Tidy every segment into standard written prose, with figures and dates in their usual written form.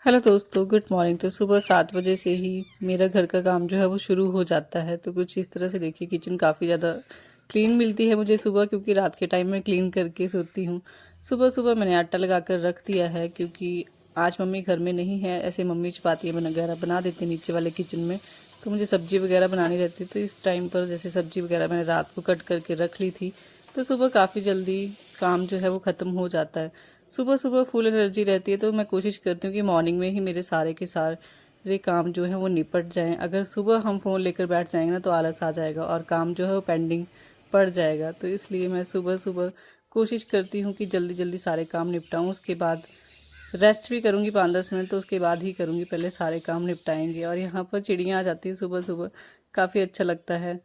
Hello दोस्तों, good morning. तो सुबह 7 बजे से ही मेरा घर का काम जो है वो शुरू हो जाता है। तो कुछ इस तरह से देखिए, किचन काफ़ी ज़्यादा क्लीन मिलती है मुझे सुबह, क्योंकि रात के टाइम में क्लीन करके सोती हूँ। सुबह सुबह मैंने आटा लगा कर रख दिया है, क्योंकि आज मम्मी घर में नहीं है। ऐसे मम्मी चपाती वगैरह बना देती नीचे वाले किचन में, तो मुझे सब्ज़ी वगैरह बनानी रहती। तो इस टाइम पर जैसे सब्ज़ी वगैरह मैंने रात को कट करके रख ली थी, तो सुबह काफ़ी जल्दी काम जो है वो ख़त्म हो जाता है। सुबह सुबह फुल एनर्जी रहती है, तो मैं कोशिश करती हूँ कि मॉर्निंग में ही मेरे सारे के सारे काम जो है वो निपट जाएं। अगर सुबह हम फ़ोन लेकर बैठ जाएंगे ना, तो आलस आ जाएगा और काम जो है वो पेंडिंग पड़ जाएगा। तो इसलिए मैं सुबह सुबह कोशिश करती हूँ कि जल्दी जल्दी सारे काम निपटाऊँ। उसके बाद रेस्ट भी करूँगी 5-10 मिनट, तो उसके बाद ही करूँगी, पहले सारे काम निपटाएंगे। और यहाँ पर चिड़ियाँ आ जाती हैं सुबह सुबह, काफ़ी अच्छा लगता है।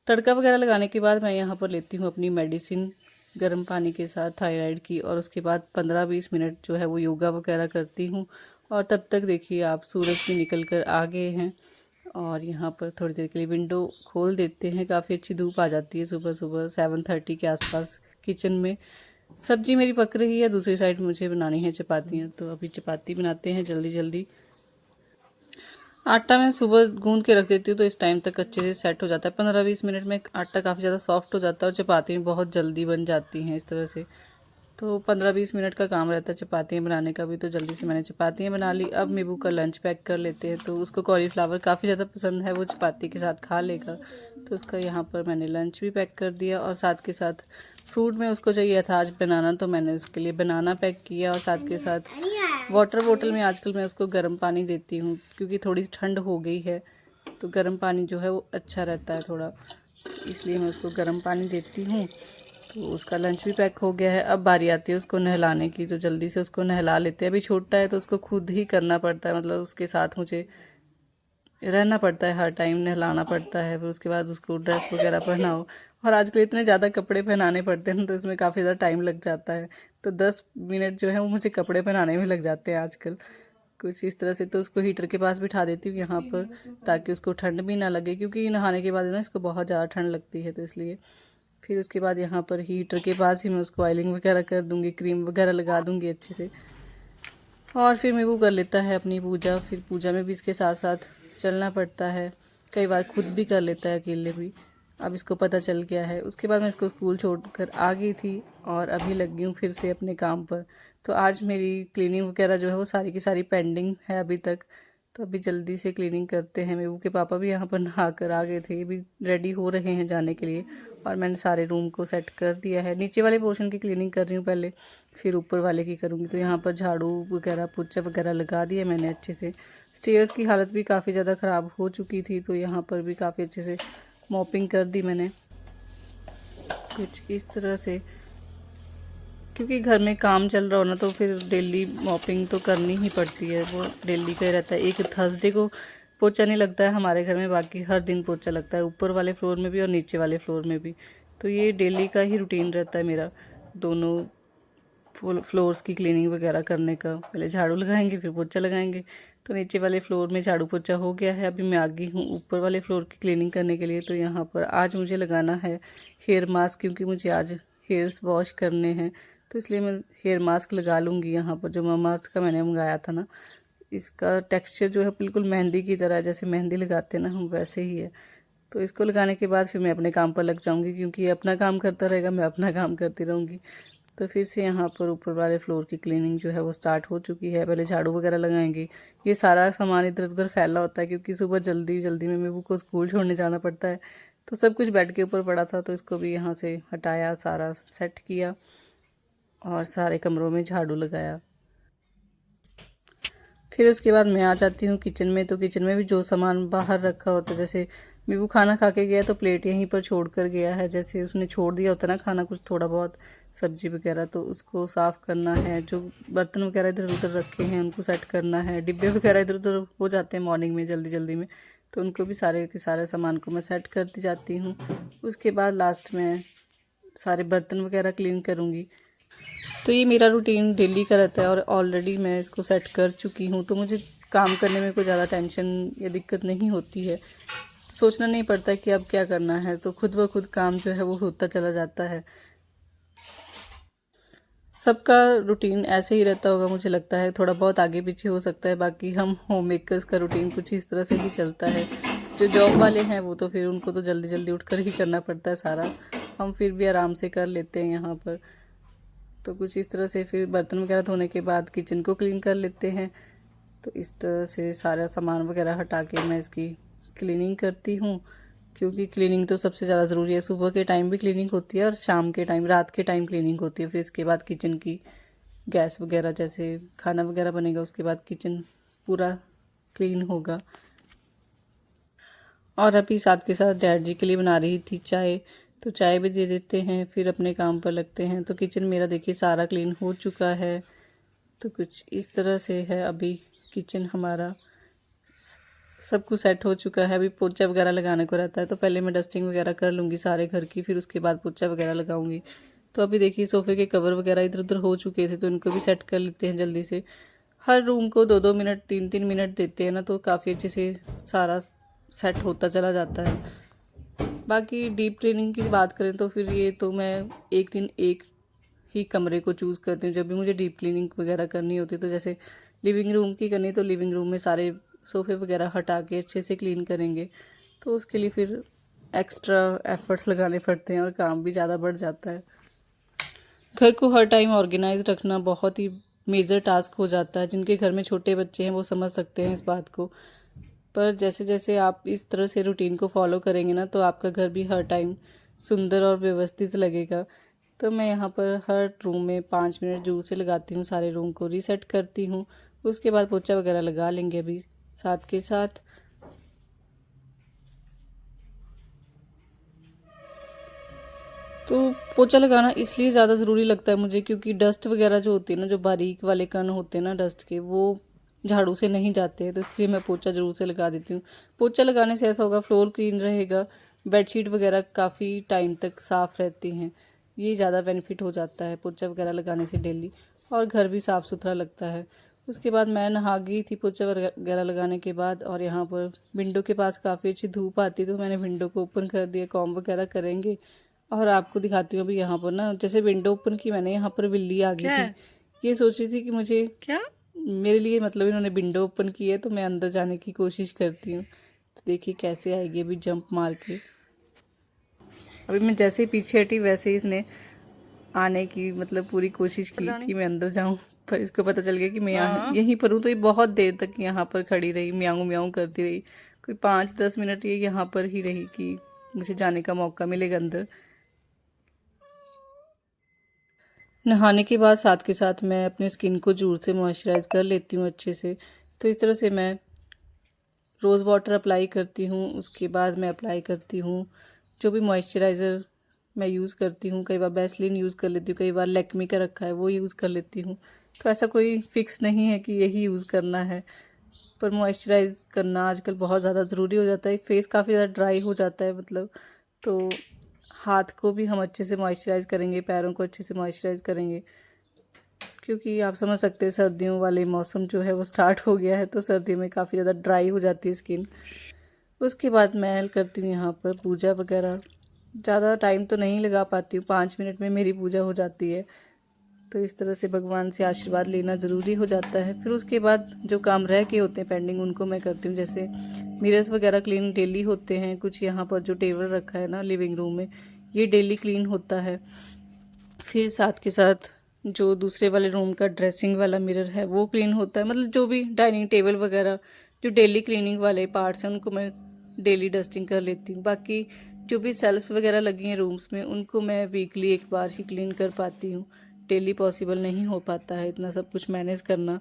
तड़का वगैरह लगाने के बाद मैं यहाँ पर लेती हूँ अपनी मेडिसिन गर्म पानी के साथ थायराइड की, और उसके बाद 15-20 मिनट जो है वो योगा वगैरह करती हूँ। और तब तक देखिए आप, सूरज भी निकल कर आ गए हैं। और यहाँ पर थोड़ी देर के लिए विंडो खोल देते हैं, काफ़ी अच्छी धूप आ जाती है सुबह सुबह 7:30 के आसपास। किचन में सब्जी मेरी पक रही है, दूसरी साइड मुझे बनानी है चपातियाँ, तो अभी चपाती बनाते हैं जल्दी जल्दी। आटा मैं सुबह गूंद के रख देती हूँ, तो इस टाइम तक अच्छे से सेट हो जाता है। 15-20 मिनट में आटा काफ़ी ज़्यादा सॉफ्ट हो जाता है, और चपाती बहुत जल्दी बन जाती हैं इस तरह से। तो 15-20 मिनट का काम रहता है चपातियाँ बनाने का भी। तो जल्दी से मैंने चपातियाँ बना ली। अब मीबू का लंच पैक कर लेते हैं। तो उसको कॉलीफ्लावर काफ़ी ज़्यादा पसंद है, वो चपाती के साथ खा लेगा। तो उसका यहाँ पर मैंने लंच भी पैक कर दिया, और साथ के साथ फ्रूट में उसको चाहिए था आज बनाना, तो मैंने उसके लिए बनाना पैक किया। और साथ के साथ वाटर बोतल में आजकल मैं उसको गर्म पानी देती हूँ, क्योंकि थोड़ी ठंड हो गई है, तो गर्म पानी जो है वो अच्छा रहता है थोड़ा, इसलिए मैं उसको गर्म पानी देती हूँ। तो उसका लंच भी पैक हो गया है। अब बारी आती है उसको नहलाने की, तो जल्दी से उसको नहला लेते हैं। अभी छोटा है तो उसको खुद ही करना पड़ता है, मतलब उसके साथ मुझे रहना पड़ता है, हर टाइम नहलाना पड़ता है। फिर उसके बाद उसको ड्रेस वगैरह पहनाओ, और आजकल इतने ज़्यादा कपड़े पहनाने पड़ते हैं, तो इसमें काफ़ी ज़्यादा टाइम लग जाता है। तो 10 मिनट जो है वो मुझे कपड़े पहनाने में लग जाते हैं आजकल, कुछ इस तरह से। तो उसको हीटर के पास बिठा देती हूँ यहाँ पर, ताकि उसको ठंड भी ना लगे, क्योंकि नहाने के बाद ना इसको बहुत ज़्यादा ठंड लगती है, तो इसलिए। फिर उसके बाद यहाँ पर हीटर के पास ही मैं उसको ऑयलिंग वगैरह कर दूँगी, क्रीम वगैरह लगा दूँगी अच्छे से। और फिर मैं वो कर लेता है अपनी पूजा। फिर पूजा में भी इसके साथ साथ चलना पड़ता है, कई बार खुद भी कर लेता है अकेले भी। अब इसको पता चल गया है। उसके बाद मैं इसको स्कूल छोड़कर आ गई थी, और अभी लग गई हूँ फिर से अपने काम पर। तो आज मेरी क्लीनिंग वगैरह जो है वो सारी की सारी पेंडिंग है अभी तक। तो अभी जल्दी से क्लीनिंग करते हैं। मेबू के पापा भी यहाँ पर नहा कर आ गए थे, ये भी रेडी हो रहे हैं जाने के लिए। और मैंने सारे रूम को सेट कर दिया है। नीचे वाले पोर्शन की क्लीनिंग कर रही हूँ पहले, फिर ऊपर वाले की करूँगी। तो यहाँ पर झाड़ू वगैरह पोछा वगैरह लगा दिया मैंने अच्छे से। स्टेयर्स की हालत भी काफ़ी ज़्यादा ख़राब हो चुकी थी, तो यहाँ पर भी काफ़ी अच्छे से मॉपिंग कर दी मैंने, कुछ इस तरह से। क्योंकि घर में काम चल रहा हो ना, तो फिर डेली मॉपिंग तो करनी ही पड़ती है, वो डेली का ही रहता है। एक थर्सडे को पोछा नहीं लगता है हमारे घर में, बाकी हर दिन पोछा लगता है, ऊपर वाले फ्लोर में भी और नीचे वाले फ्लोर में भी। तो ये डेली का ही रूटीन रहता है मेरा, दोनों फ्लोर्स की क्लीनिंग वगैरह करने का। पहले झाड़ू लगाएंगे, फिर पोछा लगाएंगे। तो नीचे वाले फ्लोर में झाड़ू पोछा हो गया है। अभी मैं आ गई हूँ ऊपर वाले फ्लोर की क्लीनिंग करने के लिए। तो यहाँ पर आज मुझे लगाना है हेयर मास्क, क्योंकि मुझे आज हेयर्स वॉश करने हैं, तो इसलिए मैं हेयर मास्क लगा लूँगी। यहाँ पर जो मामाअर्थ का मैंने मंगाया था ना, इसका टेक्सचर जो है बिल्कुल मेहंदी की तरह, जैसे मेहंदी लगाते हैं ना हम, वैसे ही है। तो इसको लगाने के बाद फिर मैं अपने काम पर लग जाऊँगी, क्योंकि ये अपना काम करता रहेगा, मैं अपना काम करती रहूँगी। तो फिर से यहाँ पर ऊपर वाले फ्लोर की क्लीनिंग जो है वो स्टार्ट हो चुकी है। पहले झाड़ू वगैरह लगाएंगे। ये सारा सामान इधर उधर फैला होता है, क्योंकि सुबह जल्दी जल्दी में मेरे को स्कूल छोड़ने जाना पड़ता है। तो सब कुछ बेड के ऊपर पड़ा था, तो इसको भी यहाँ से हटाया, सारा सेट किया, और सारे कमरों में झाड़ू लगाया। फिर उसके बाद मैं आ जाती हूँ किचन में। तो किचन में भी जो सामान बाहर रखा होता है, जैसे मीबू खाना खा के गया तो प्लेट यहीं पर छोड़ कर गया है, जैसे उसने छोड़ दिया होता है ना खाना कुछ थोड़ा बहुत, सब्जी वगैरह, तो उसको साफ़ करना है। जो बर्तन वगैरह इधर उधर रखे हैं उनको सेट करना है। डिब्बे वगैरह इधर उधर हो जाते हैं मॉर्निंग में जल्दी जल्दी में, तो उनको भी सारे के सारे सामान को मैं सेट करती जाती हूँ। उसके बाद लास्ट में सारे बर्तन वगैरह क्लीन करूँगी। तो ये मेरा रूटीन डेली का रहता है, और ऑलरेडी मैं इसको सेट कर चुकी हूँ, तो मुझे काम करने में कोई ज़्यादा टेंशन या दिक्कत नहीं होती है। सोचना नहीं पड़ता कि अब क्या करना है, तो खुद ब खुद काम जो है वो होता चला जाता है। सबका रूटीन ऐसे ही रहता होगा मुझे लगता है, थोड़ा बहुत आगे पीछे हो सकता है, बाकी हम होम मेकर्स का रूटीन कुछ इस तरह से ही चलता है। जो जॉब वाले हैं वो तो फिर उनको तो जल्दी जल्दी उठकर ही करना पड़ता है सारा, हम फिर भी आराम से कर लेते हैं यहाँ पर। तो कुछ इस तरह से फिर बर्तन वगैरह धोने के बाद किचन को क्लीन कर लेते हैं। तो इस तरह से सारा सामान वगैरह हटा के मैं इसकी क्लीनिंग करती हूँ, क्योंकि क्लीनिंग तो सबसे ज़्यादा ज़रूरी है। सुबह के टाइम भी क्लीनिंग होती है और शाम के टाइम, रात के टाइम क्लीनिंग होती है। फिर इसके बाद किचन की गैस वगैरह, जैसे खाना वगैरह बनेगा उसके बाद किचन पूरा क्लीन होगा। और अभी साथ के साथ डैड जी के लिए बना रही थी चाय, तो चाय भी दे देते हैं, फिर अपने काम पर लगते हैं। तो किचन मेरा देखिए सारा क्लीन हो चुका है। तो कुछ इस तरह से है अभी किचन हमारा, सब कुछ सेट हो चुका है। अभी पोछा वगैरह लगाने को रहता है, तो पहले मैं डस्टिंग वगैरह कर लूँगी सारे घर की, फिर उसके बाद पोछा वगैरह लगाऊंगी। तो अभी देखिए सोफ़े के कवर वगैरह इधर उधर हो चुके थे, तो इनको भी सेट कर लेते हैं जल्दी से। हर रूम को 2-2 मिनट 3-3 मिनट देते हैं ना, तो काफ़ी अच्छे से सारा सेट होता चला जाता है। बाकी डीप क्लीनिंग की बात करें तो फिर ये तो मैं एक दिन एक ही कमरे को चूज़ करती हूँ। जब भी मुझे डीप क्लीनिंग वगैरह करनी होती है, तो जैसे लिविंग रूम की करनी, तो लिविंग रूम में सारे सोफ़े वगैरह हटा के अच्छे से क्लीन करेंगे। तो उसके लिए फिर एक्स्ट्रा एफर्ट्स लगाने पड़ते हैं और काम भी ज़्यादा बढ़ जाता है। घर को हर टाइम ऑर्गेनाइज रखना बहुत ही मेजर टास्क हो जाता है। जिनके घर में छोटे बच्चे हैं वो समझ सकते हैं इस बात को। पर जैसे जैसे आप इस तरह से रूटीन को फॉलो करेंगे ना, तो आपका घर भी हर टाइम सुंदर और व्यवस्थित लगेगा। तो मैं यहाँ पर हर रूम में 5 मिनट जरूर से लगाती हूँ, सारे रूम को रीसेट करती हूँ। उसके बाद पोछा वगैरह लगा लेंगे अभी साथ के साथ। तो पोछा लगाना इसलिए ज़्यादा ज़रूरी लगता है मुझे, क्योंकि डस्ट वगैरह जो होती है ना, जो बारीक वाले कण होते हैं ना डस्ट के, वो झाड़ू से नहीं जाते हैं। तो इसलिए मैं पोछा ज़रूर से लगा देती हूँ। पोछा लगाने से ऐसा होगा, फ्लोर क्लीन रहेगा, बेडशीट वगैरह काफ़ी टाइम तक साफ़ रहती हैं। ये ज़्यादा बेनिफिट हो जाता है पोछा वगैरह लगाने से डेली, और घर भी साफ़ सुथरा लगता है। उसके बाद मैं नहा गई थी पोछा वगैरह लगाने के बाद, और यहाँ पर विंडो के पास काफ़ी अच्छी धूप आती, तो मैंने विंडो को ओपन कर दिया, कॉम वगैरह करेंगे। और आपको दिखाती हूँ अभी यहाँ पर ना, जैसे विंडो ओपन की मैंने, यहाँ पर बिल्ली आ गई थी। ये सोच रही थी कि मुझे क्या, मेरे लिए मतलब इन्होंने विंडो ओपन की है, तो मैं अंदर जाने की कोशिश करती हूँ। तो देखिए कैसे आएगी अभी जंप मार के। अभी मैं जैसे ही पीछे हटी वैसे ही इसने आने की मतलब पूरी कोशिश की कि मैं अंदर जाऊं, पर इसको पता चल गया कि मैं यहाँ यहीं पर हूँ। तो ये बहुत देर तक यहाँ पर खड़ी रही, म्याऊं म्याऊं करती रही। कोई 5-10 मिनट ये यहाँ पर ही रही कि मुझे जाने का मौका मिलेगा अंदर। नहाने के बाद साथ के साथ मैं अपने स्किन को जरूर से मॉइस्चराइज़ कर लेती हूँ अच्छे से। तो इस तरह से मैं रोज़ वाटर अप्लाई करती हूँ। उसके बाद मैं अप्लाई करती हूँ जो भी मॉइस्चराइज़र मैं यूज़ करती हूँ। कई बार वैसलीन यूज़ कर लेती हूँ, कई बार लैक्मे का रखा है वो यूज़ कर लेती हूँ। तो ऐसा कोई फ़िक्स नहीं है कि यही यूज़ करना है, पर मॉइस्चराइज़ करना आजकल बहुत ज़्यादा ज़रूरी हो जाता है। फेस काफ़ी ज़्यादा ड्राई हो जाता है मतलब, तो हाथ को भी हम अच्छे से मॉइस्चराइज़ करेंगे, पैरों को अच्छे से मॉइस्चराइज़ करेंगे, क्योंकि आप समझ सकते हैं सर्दियों वाले मौसम जो है वो स्टार्ट हो गया है, तो सर्दियों में काफ़ी ज़्यादा ड्राई हो जाती है स्किन। उसके बाद मैं करती हूँ यहाँ पर पूजा वगैरह। ज़्यादा टाइम तो नहीं लगा पाती हूँ, 5 मिनट में मेरी पूजा हो जाती है। तो इस तरह से भगवान से आशीर्वाद लेना ज़रूरी हो जाता है। फिर उसके बाद जो काम रह के होते हैं पेंडिंग, उनको मैं करती हूँ। जैसे मिरर्स वगैरह क्लीन डेली होते हैं। कुछ यहाँ पर जो टेबल रखा है ना लिविंग रूम में, ये डेली क्लीन होता है। फिर साथ के साथ जो दूसरे वाले रूम का ड्रेसिंग वाला मिरर है वो क्लीन होता है। मतलब जो भी डाइनिंग टेबल वगैरह जो डेली क्लीनिंग वाले पार्ट्स हैं उनको मैं डेली डस्टिंग कर लेती हूँ। बाकी जो भी सेल्फ वगैरह लगी हैं रूम्स में, उनको मैं वीकली एक बार ही क्लीन कर पाती हूँ। डेली पॉसिबल नहीं हो पाता है इतना सब कुछ मैनेज करना।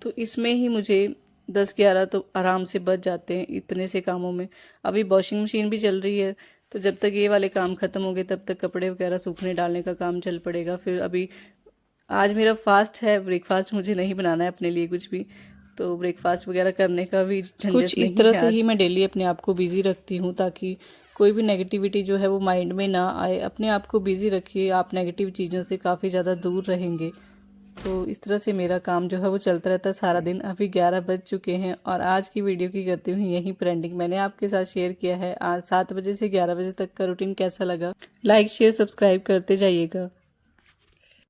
तो इसमें ही मुझे 10-11 तो आराम से बच जाते हैं इतने से कामों में। अभी वॉशिंग मशीन भी चल रही है, तो जब तक ये वाले काम ख़त्म होंगे तब तक कपड़े वगैरह सूखने डालने का काम चल पड़ेगा। फिर अभी आज मेरा फास्ट है, ब्रेकफास्ट मुझे नहीं बनाना है अपने लिए कुछ भी, तो ब्रेकफास्ट वगैरह करने का भी झंझट कुछ इस तरह से ही मैं डेली अपने आप को बिज़ी रखती हूँ, ताकि कोई भी नेगेटिविटी जो है वो माइंड में ना आए। अपने आप को बिज़ी रखिए, आप नेगेटिव चीज़ों से काफ़ी ज़्यादा दूर रहेंगे। तो इस तरह से मेरा काम जो है वो चलता रहता है सारा दिन। अभी 11 बज चुके हैं और आज की वीडियो की करती हूँ यहीं पर एंडिंग। मैंने आपके साथ शेयर किया है आज 7 बजे से 11 बजे तक का रूटीन कैसा लगा। लाइक शेयर सब्सक्राइब करते जाइएगा।